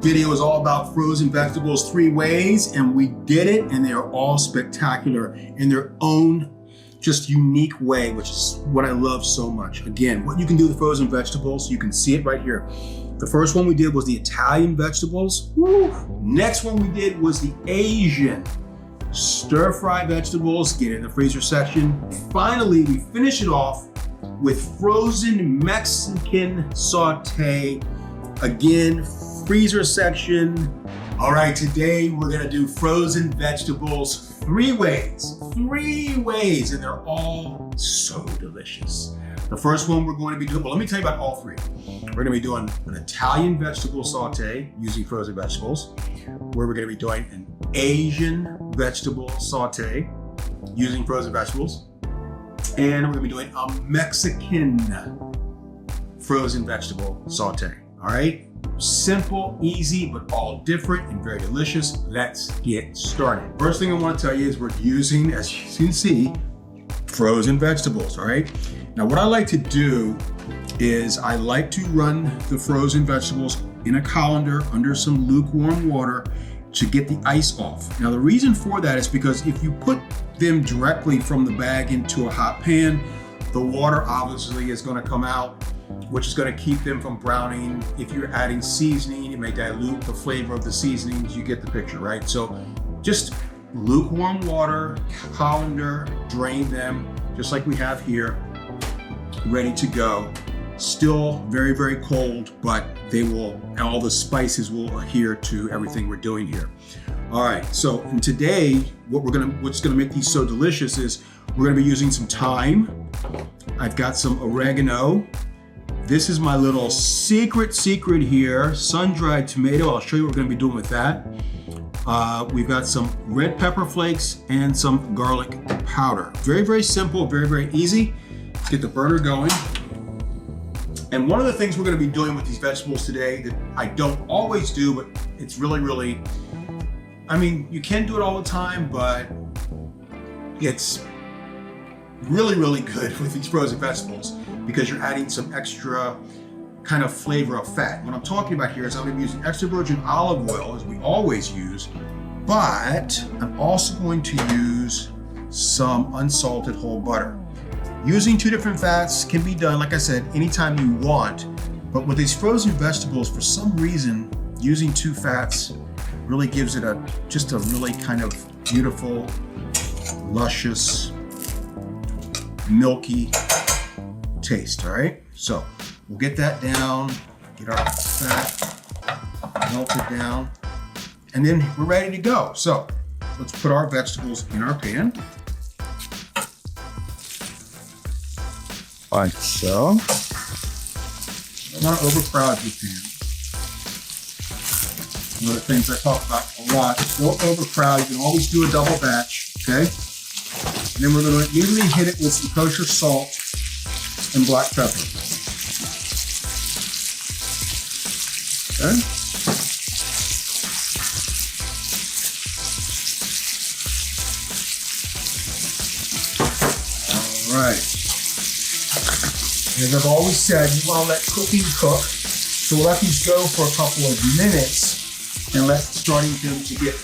video is all about frozen vegetables 3 ways, and we did it, and they are all spectacular in their own just unique way, which is what I love so much. Again, what you can do with frozen vegetables, you can see it right here. The first one we did was the Italian vegetables. Woo. Next one we did was the Asian stir-fry vegetables. Get in the freezer section. Finally, we finish it off with frozen Mexican saute. Again, freezer section. All right, today we're gonna do frozen vegetables 3 ways. 3 ways, and they're all so delicious. The first one we're going to be doing, well, let me tell you about all 3. We're gonna be doing an Italian vegetable saute using frozen vegetables, where we're gonna be doing an Asian vegetable saute using frozen vegetables, and we're gonna be doing a Mexican frozen vegetable saute, all right? Simple, easy, but all different and very delicious. Let's get started. First thing I want to tell you is we're using, as you can see, frozen vegetables, all right? Now, what I like to do is I like to run the frozen vegetables in a colander under some lukewarm water to get the ice off. Now, the reason for that is because if you put them directly from the bag into a hot pan, the water obviously is going to come out, which is going to keep them from browning. If you're adding seasoning, it may dilute the flavor of the seasonings. You get the picture, right? So just lukewarm water, colander, drain them, just like we have here, ready to go. Still very, very cold, but they will, all the spices will adhere to everything we're doing here. All right, so and today, what's gonna make these so delicious is we're gonna be using some thyme. I've got some oregano. This is my little secret here, sun-dried tomato. I'll show you what we're gonna be doing with that. We've got some red pepper flakes and some garlic powder. Very, very simple, very, very easy. Let's get the burner going. And one of the things we're gonna be doing with these vegetables today that I don't always do, but it's really, really, I mean, you can do it all the time, but it's really, really good with these frozen vegetables because you're adding some extra kind of flavor of fat. What I'm talking about here is I'm gonna be using extra virgin olive oil, as we always use, but I'm also going to use some unsalted whole butter. Using 2 different fats can be done, like I said, anytime you want, but with these frozen vegetables, for some reason, using 2 fats really gives it just a really kind of beautiful, luscious, milky taste, all right? So we'll get that down, get our fat melted down, and then we're ready to go. So let's put our vegetables in our pan. Like so. I don't want to overcrowd your pan. One of the things I talk about a lot, don't overcrowd. You can always do a double batch, okay? And then we're going to immediately hit it with some kosher salt and black pepper. Okay? All right. As I've always said, you want to let cooking cook. So we'll let these go for a couple of minutes and let starting them to get,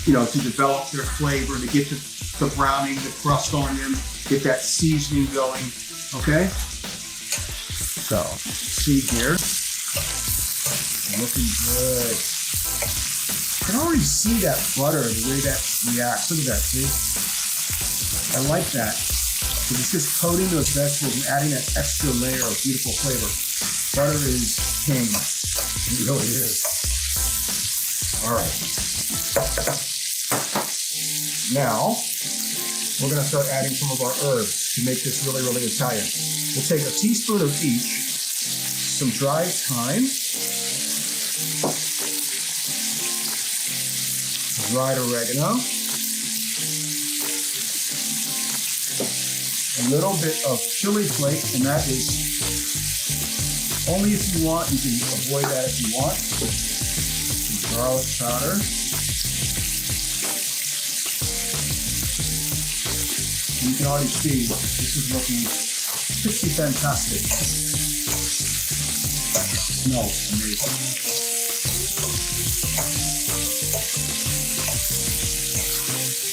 to develop their flavor, to get the browning, the crust on them, get that seasoning going, okay? So, see here, looking good. I can already see that butter, the way that reacts. Look at that, see? I like that. Because it's just coating those vegetables and adding that extra layer of beautiful flavor. Butter is king. It really is. All right. Now, we're going to start adding some of our herbs to make this really, really Italian. We'll take a teaspoon of each, some dried thyme, dried oregano, a little bit of chili flake, and that is only if you want. You can avoid that if you want. Some garlic powder. You can already see this is looking pretty fantastic. Smells amazing.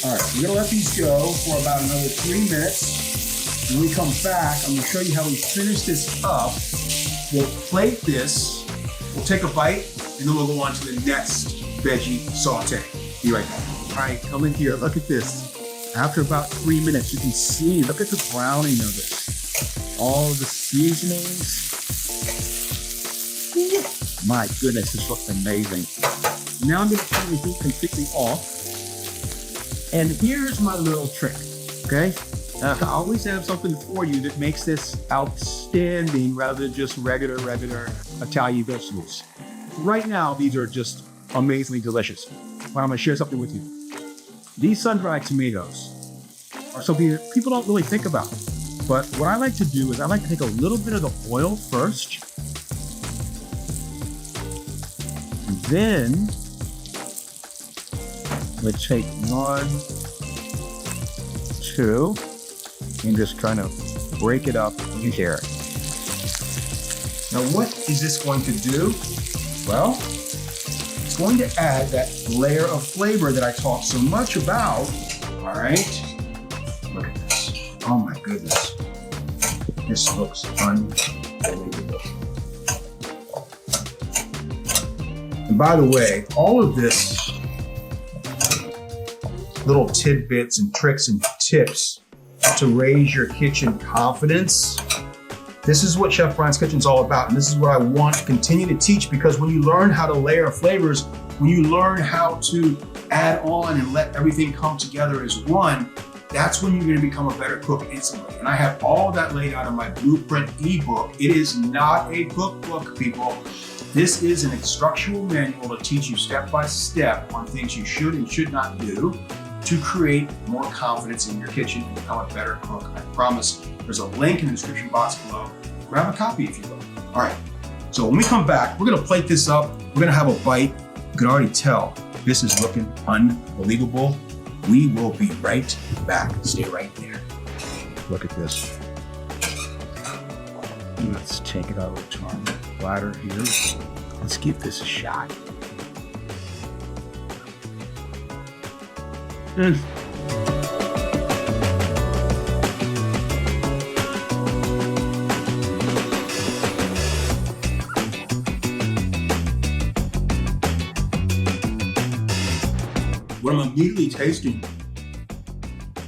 All right, we're gonna let these go for about another 3 minutes. When we come back, I'm gonna show you how we finish this up. We'll plate this, we'll take a bite, and then we'll go on to the next veggie saute. Be right back. All right, come in here, look at this. After about 3 minutes, you can see, look at the browning of it. All the seasonings. My goodness, this looks amazing. Now I'm gonna turn the heat completely off. And here's my little trick, okay? I always have something for you that makes this outstanding rather than just regular Italian vegetables. Right now, these are just amazingly delicious. But I'm gonna share something with you. These sun-dried tomatoes are something that people don't really think about. But what I like to do is I like to take a little bit of the oil first. And then we'll take 1, 2, and just kind of break it up in here. Now what is this going to do? Well, it's going to add that layer of flavor that I talked so much about. All right, look at this. Oh my goodness. This looks unbelievable. And by the way, all of this little tidbits and tricks and tips to raise your kitchen confidence. This is what Chef Brian's Kitchen is all about. And this is what I want to continue to teach, because when you learn how to layer flavors, when you learn how to add on and let everything come together as one, that's when you're gonna become a better cook instantly. And I have all of that laid out in my Blueprint ebook. It is not a cookbook, people. This is an instructional manual to teach you step by step on things you should and should not do to create more confidence in your kitchen and become a better cook. I promise. There's a link in the description box below. Grab a copy if you will. All right, so when we come back, we're gonna plate this up. We're gonna have a bite. You can already tell this is looking unbelievable. We will be right back. Stay right there. Look at this. Let's take it out of the platter here. Let's give this a shot. What I'm immediately tasting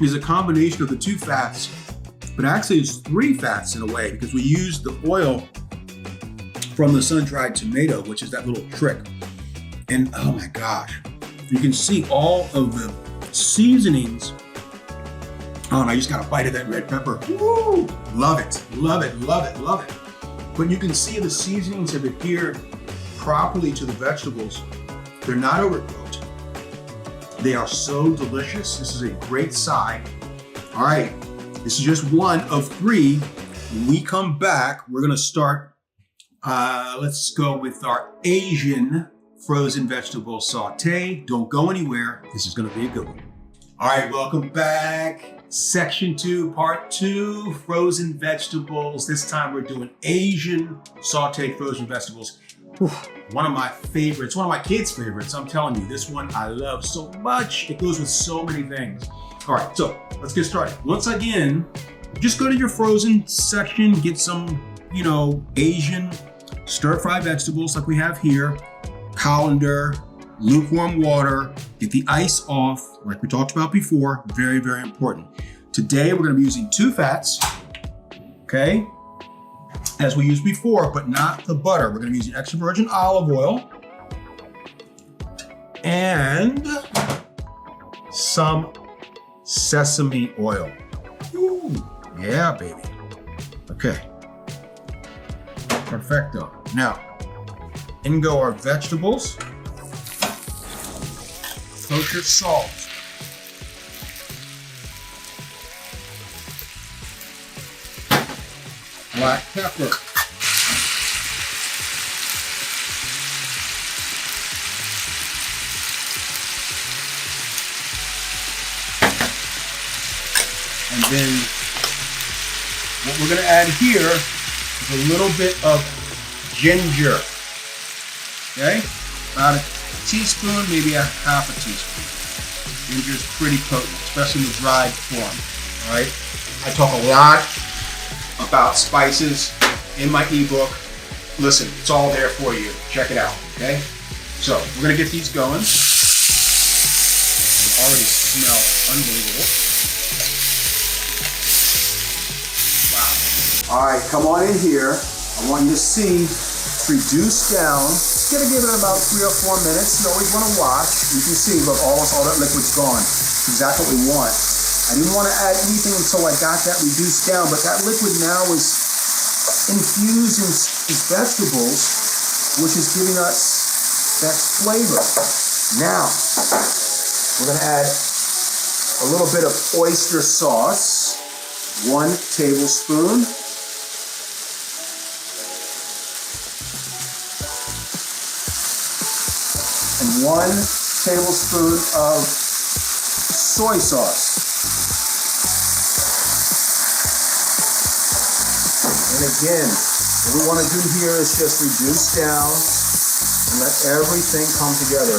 is a combination of the 2 fats, but actually it's 3 fats in a way, because we used the oil from the sun-dried tomato, which is that little trick. And oh my gosh, you can see all of the seasonings. Oh, and I just got a bite of that red pepper. Woo! Love it, love it, love it, love it. But you can see the seasonings have adhered properly to the vegetables. They're not overcooked. They are so delicious. This is a great side. All right, this is just one of 3. When we come back, we're gonna start, let's go with our Asian frozen vegetable saute. Don't go anywhere. This is gonna be a good one. All right, welcome back. Section 2, part 2, frozen vegetables. This time we're doing Asian sauteed frozen vegetables. Whew, one of my favorites, one of my kids' favorites. I'm telling you, this one I love so much. It goes with so many things. All right, so let's get started. Once again, just go to your frozen section, get some, Asian stir-fry vegetables like we have here. Colander, lukewarm water, get the ice off, like we talked about before. Very, very important. Today, we're gonna be using 2 fats, okay? As we used before, but not the butter. We're gonna be using extra virgin olive oil and some sesame oil. Ooh, yeah, baby. Okay. Perfecto. Now, in go our vegetables. Kosher salt. Black pepper. And then what we're going to add here is a little bit of ginger. Okay? About teaspoon, maybe a half a teaspoon. Ginger is pretty potent, especially in the dried form. All right. I talk a lot about spices in my ebook. Listen, it's all there for you. Check it out. Okay. So we're gonna get these going. They already smell unbelievable. Wow. All right, come on in here. I want you to see it's reduced down. Just gonna give it about 3 or 4 minutes. You always want to watch. You can see, look, all that liquid's gone. It's exactly what we want. I didn't want to add anything until I got that reduced down, but that liquid now is infused in vegetables, which is giving us that flavor. Now, we're gonna add a little bit of oyster sauce, 1 tablespoon. And 1 tablespoon of soy sauce. And again, what we want to do here is just reduce down and let everything come together.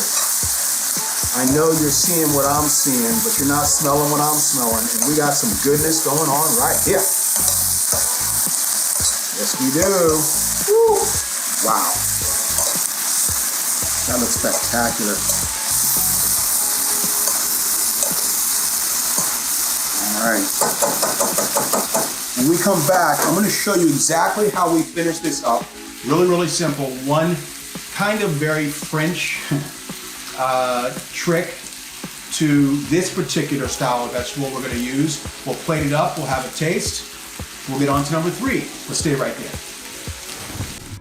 I know you're seeing what I'm seeing, but you're not smelling what I'm smelling. And we got some goodness going on right here. Yes, we do. Woo. Wow. That looks spectacular. All right. When we come back, I'm going to show you exactly how we finish this up. Really, really simple. One kind of very French trick to this particular style of vegetable we're going to use. We'll plate it up. We'll have a taste. We'll get on to number 3. Let's stay right there.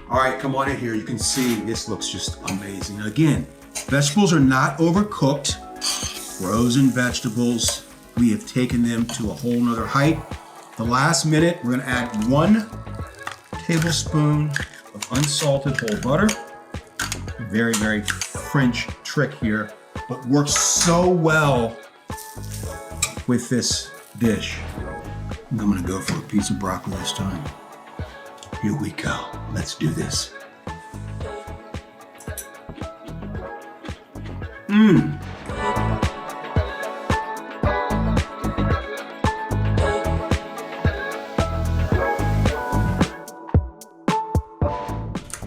All right, come on in here. You can see this looks just amazing. Again, vegetables are not overcooked. Frozen vegetables, we have taken them to a whole nother height. The last minute, we're gonna add 1 tablespoon of unsalted whole butter. Very, very French trick here, but works so well with this dish. I'm gonna go for a piece of broccoli this time. Here we go. Let's do this.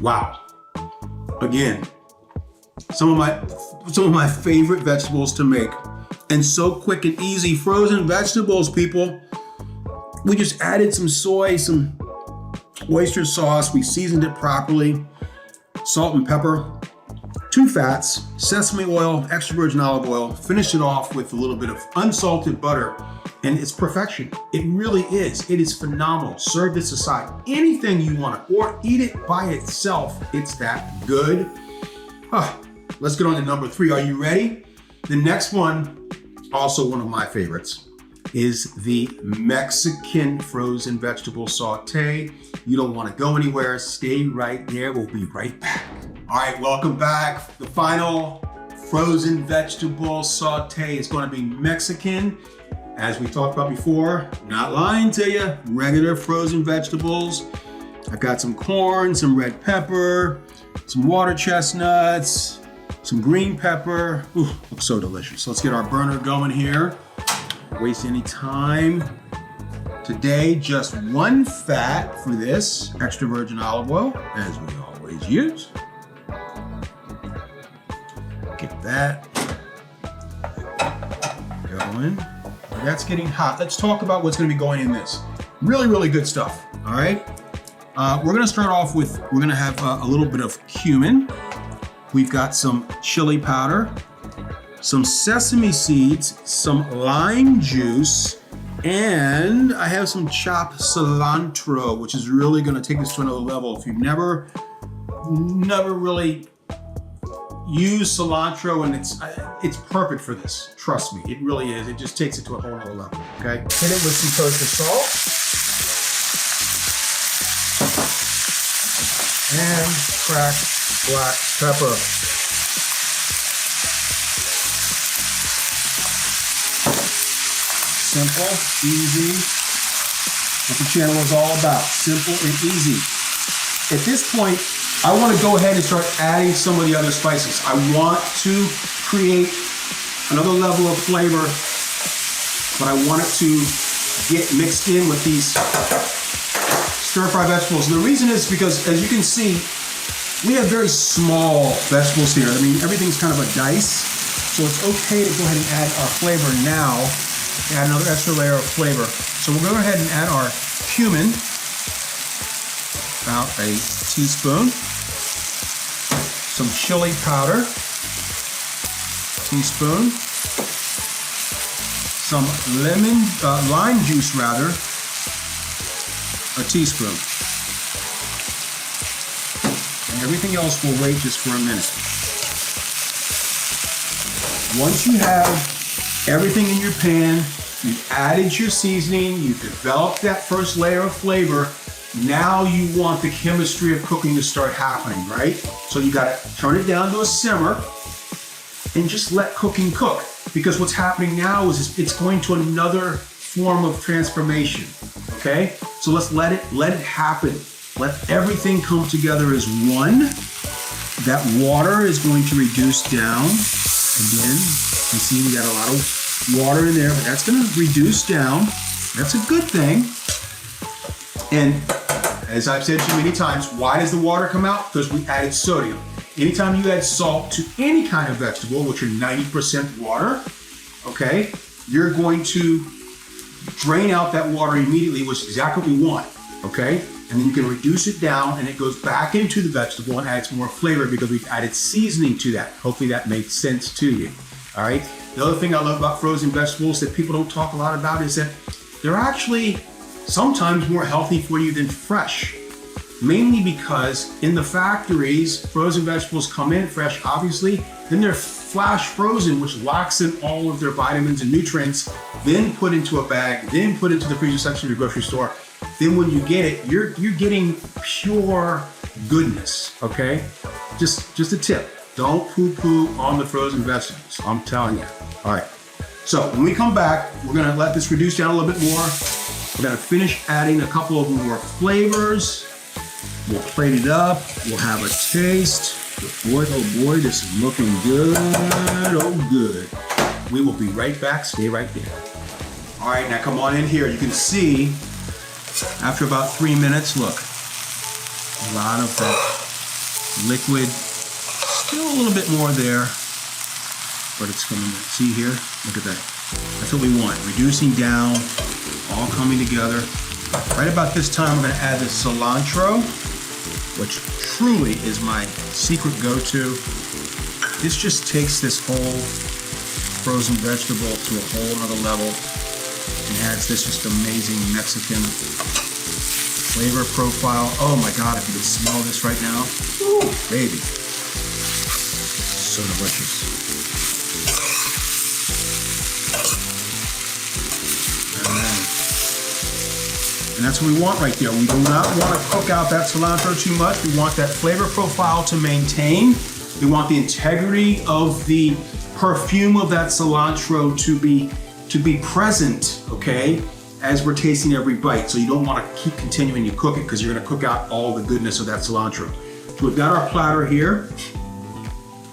Wow. Again, some of my favorite vegetables to make, and so quick and easy. Frozen vegetables, people. We just added some soy, some oyster sauce. We seasoned it properly. Salt and pepper. 2 fats, sesame oil, extra virgin olive oil. Finish it off with a little bit of unsalted butter, and it's perfection. It really is. It is phenomenal. Serve this aside. Anything you want, or eat it by itself. It's that good. Let's get on to number 3. Are you ready? The next one, also one of my favorites, is the Mexican frozen vegetable saute. You don't want to go anywhere. Stay right there. We'll be right back. All right, welcome back. The final frozen vegetable saute is going to be Mexican. As we talked about before, not lying to you, regular frozen vegetables. I've got some corn, some red pepper, some water chestnuts, some green pepper. Ooh, looks so delicious. Let's get our burner going here. Waste any time. Today, just 1 fat for this, extra virgin olive oil, as we always use. Get that going. That's getting hot. Let's talk about what's going to be going in this. Really, really good stuff. All right. We're going to start off with, we're going to have a little bit of cumin. We've got some chili powder, some sesame seeds, some lime juice, and I have some chopped cilantro, which is really going to take this to another level. If you've never really used cilantro, and it's perfect for this. Trust me, it really is. It just takes it to a whole nother level. Okay, hit it with some kosher salt and cracked black pepper. Simple, easy. What the channel is all about. Simple and easy. At this point, I want to go ahead and start adding some of the other spices. I want to create another level of flavor, but I want it to get mixed in with these stir-fry vegetables. And the reason is because, as you can see, we have very small vegetables here. I mean, everything's kind of a dice, so it's okay to go ahead and add our flavor now, add another extra layer of flavor. So we'll go ahead and add our cumin, about a teaspoon, some chili powder, teaspoon, some lime juice rather, a teaspoon. And everything else will wait just for a minute. Once you have everything in your pan, you've added your seasoning, you've developed that first layer of flavor, now you want the chemistry of cooking to start happening, right? So you gotta turn it down to a simmer and just let cooking cook. Because what's happening now is it's going to another form of transformation, okay? So let's let it happen. Let everything come together as one. That water is going to reduce down. Again, you see we got a lot of water in there, but that's gonna reduce down. That's a good thing. And as I've said to you many times, why does the water come out? Because we added sodium. Anytime you add salt to any kind of vegetable, which are 90% water, okay, you're going to drain out that water immediately, which is exactly what we want, okay? And then you can reduce it down and it goes back into the vegetable and adds more flavor because we've added seasoning to that. Hopefully that makes sense to you, all right? The other thing I love about frozen vegetables that people don't talk a lot about is that they're actually sometimes more healthy for you than fresh. Mainly because in the factories, frozen vegetables come in fresh, obviously, then they're flash frozen, which locks in all of their vitamins and nutrients, then put into a bag, then put into the freezer section of your grocery store. Then when you get it, you're getting pure goodness, okay? Just a tip, don't poo-poo on the frozen vegetables, I'm telling you. All right, so when we come back, we're gonna let this reduce down a little bit more. We're gonna finish adding a couple of more flavors. We'll plate it up, we'll have a taste. Boy, oh boy, this is looking good, oh good. We will be right back, stay right there. All right, now come on in here. You can see, after about 3 minutes, look, a lot of that liquid, still a little bit more there, but it's coming, see here, look at that. That's what we want, reducing down, all coming together. Right about this time, we're gonna add the cilantro, which truly is my secret go-to. This just takes this whole frozen vegetable to a whole other level and adds this just amazing Mexican flavor profile. Oh my God, if you could smell this right now, ooh, baby, so delicious. And that's what we want right there. We do not want to cook out that cilantro too much. We want that flavor profile to maintain. We want the integrity of the perfume of that cilantro to be present, okay, as we're tasting every bite. So you don't want to keep continuing to cook it because you're going to cook out all the goodness of that cilantro. So we've got our platter here.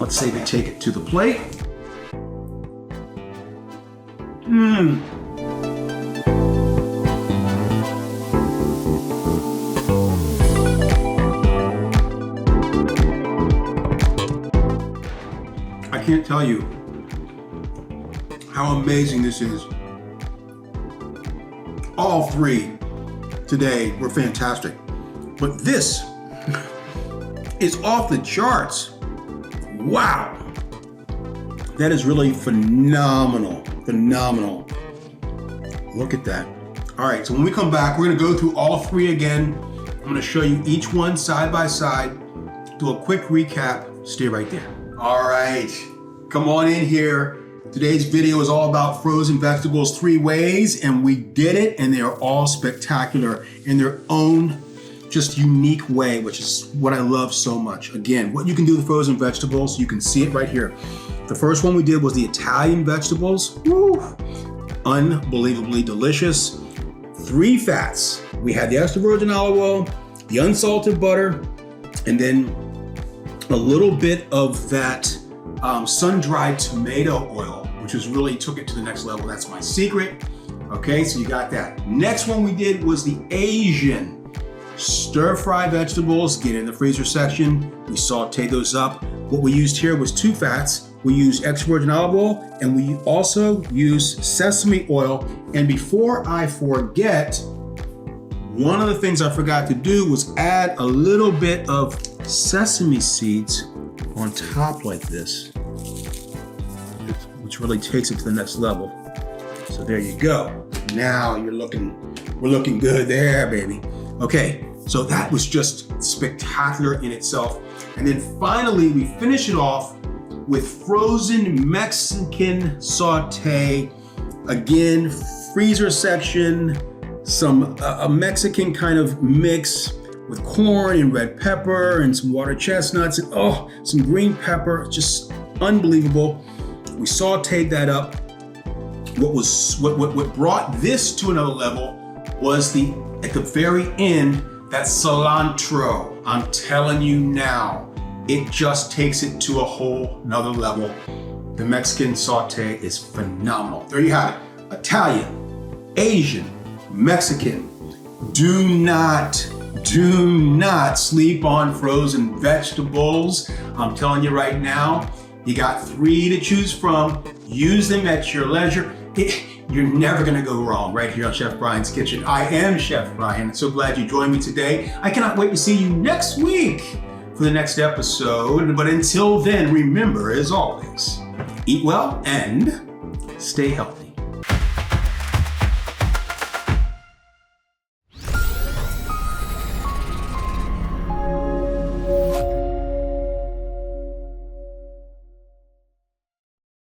Let's say we take it to the plate. I can't tell you how amazing this is. All three today were fantastic, but this is off the charts. Wow, that is really phenomenal, phenomenal. Look at that. All right, so when we come back, we're gonna go through all three again. I'm gonna show you each one side by side, do a quick recap, stay right there. All right, come on in here. Today's video is all about frozen vegetables 3 ways, and we did it, and they are all spectacular in their own just unique way, which is what I love so much. Again, what you can do with frozen vegetables, you can see it right here. The first one we did was the Italian vegetables. Woo! Unbelievably delicious. 3 fats. We had the extra virgin olive oil, the unsalted butter, and then a little bit of that sun-dried tomato oil, which was really took it to the next level. That's my secret. Okay, so you got that. Next one we did was the Asian stir-fry vegetables. Get in the freezer section. We sauteed those up. What we used here was 2 fats. We used extra virgin olive oil, and we also used sesame oil. And before I forget, one of the things I forgot to do was add a little bit of sesame seeds on top like this, which really takes it to the next level. So there you go. Now we're looking good there, baby. Okay, so that was just spectacular in itself. And then finally, we finish it off with frozen Mexican saute. Again, freezer section, a Mexican kind of mix with corn and red pepper and some water chestnuts and some green pepper, just unbelievable. We sauteed that up. What brought this to another level was at the very end, that cilantro. I'm telling you now, it just takes it to a whole nother level. The Mexican saute is phenomenal. There you have it. Italian, Asian, Mexican. Do not sleep on frozen vegetables. I'm telling you right now, you got 3 to choose from. Use them at your leisure. You're never gonna go wrong right here on Chef Brian's Kitchen. I am Chef Brian. So glad you joined me today. I cannot wait to see you next week for the next episode. But until then, remember, as always, eat well and stay healthy.